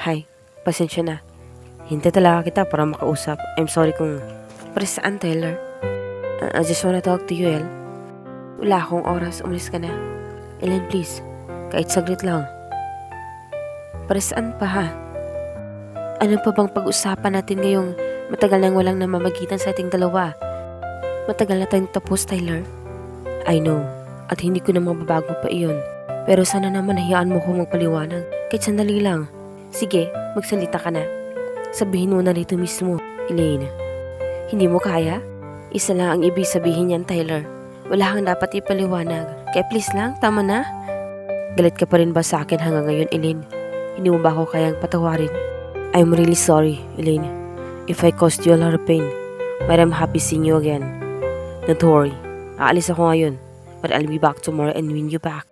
Hi, pasensya na. Hintay talaga kita para makausap. I'm sorry kung... Para saan, Tyler? I just wanna talk to you, El. Wala akong oras, umalis ka na. Ellen, please. Kahit saglit lang. Para saan pa, ha? Ano pa bang pag-usapan natin ngayong matagal nang walang namamagitan sa ating dalawa? Matagal na tayong tapos, Tyler. I know, at hindi ko na mababago pa iyon. Pero sana naman hayaan mo ko magpaliwanag. Kahit sandali lang. Sige, magsalita ka na. Sabihin mo na rito mismo, Elaine. Hindi mo kaya? Isa lang ang ibig sabihin niyan, Tyler. Wala kang dapat ipaliwanag. Kaya please lang, tama na. Galit ka pa rin ba sa akin hanggang ngayon, Elaine? Hindi mo ba ako kayang patawarin? I'm really sorry, Elaine. If I caused you a lot of pain. But I'm happy seeing you again. Don't worry. Aalis ako ngayon. But I'll be back tomorrow and win you back.